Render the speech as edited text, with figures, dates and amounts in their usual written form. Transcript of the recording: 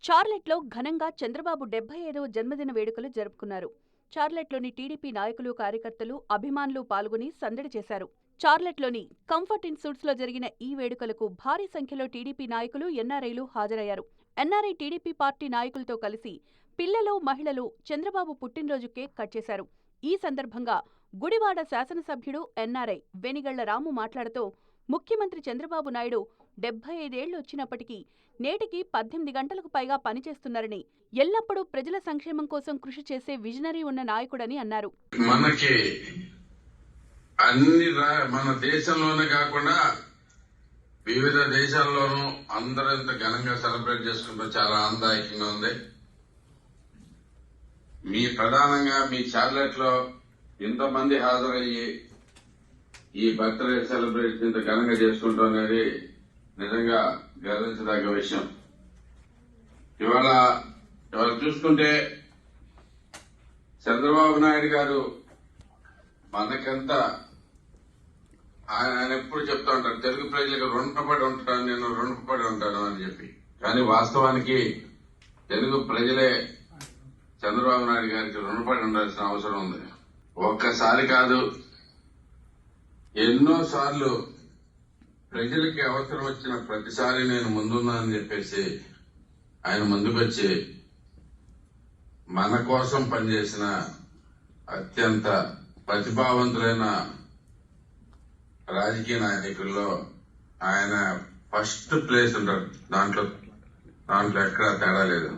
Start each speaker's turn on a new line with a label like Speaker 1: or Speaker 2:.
Speaker 1: చార్లెట్లో ఘనంగా చంద్రబాబు 75వ జన్మదిన వేడుకలు జరుపుకున్నారు. చార్లెట్లోని టీడీపీ నాయకులు, కార్యకర్తలు, అభిమానులు పాల్గొని సందడి చేశారు. చార్లెట్లోని కంఫర్ట్ ఇన్స్టిట్యూట్స్లో జరిగిన ఈ వేడుకలకు భారీ సంఖ్యలో టీడీపీ నాయకులు, ఎన్ఆర్ఐలు హాజరయ్యారు. ఎన్ఆర్ఐ టీడీపీ పార్టీ నాయకులతో కలిసి పిల్లలు, మహిళలు చంద్రబాబు పుట్టినరోజు కేక్ కట్ చేశారు. ఈ సందర్భంగా గుడివాడ శాసనసభ్యుడు, ఎన్ఆర్ఐ వెనిగళ్ల రాము మాట్లాడుతూ ముఖ్యమంత్రి చంద్రబాబు నాయుడు 75 ఏళ్లు వచ్చినప్పటికీ నేటికి 18 గంటలకు పైగా పనిచేస్తున్నారని, ఎల్లప్పుడూ ప్రజల సంక్షేమం కోసం కృషి చేసే విజనరీ ఉన్న నాయకుడని అన్నారు.
Speaker 2: మనకి అన్ని మన దేశంలోనే కాకుండా వివిధ దేశాల్లోనూ అందరూ ఇంత ఘనంగా సెలబ్రేట్ చేసుకుంటూ చాలా ఆనందదాయకంగా ఉంది. ప్రధానంగా మీ చార్లెట్ లో ఇంతమంది హాజరయ్యి ఈ బర్త్డే సెలబ్రేషన్ ఇంత ఘనంగా చేసుకుంటాం అనేది నిజంగా గర్వించదగ్గ విషయం. ఇవాళ చూసుకుంటే చంద్రబాబు నాయుడు గారు మనకంతా ఆయన ఎప్పుడు చెప్తా ఉంటారు, తెలుగు ప్రజలకు రుణపడి ఉంటాను, నేను రుణపడి ఉంటాను అని చెప్పి. కానీ వాస్తవానికి తెలుగు ప్రజలే చంద్రబాబు నాయుడు గారికి రుణపడి ఉండాల్సిన అవసరం ఉంది. ఒక్కసారి కాదు, ఎన్నోసార్లు ప్రజలకి అవసరం వచ్చిన ప్రతిసారి నేను ముందున్నానని చెప్పేసి ఆయన ముందుకొచ్చి మన కోసం పనిచేసిన అత్యంత ప్రతిభావంతులైన రాజకీయ నాయకుల్లో ఆయన ఫస్ట్ ప్లేస్ ఉంటారు. దాంట్లో ఎక్కడా తేడా లేదు.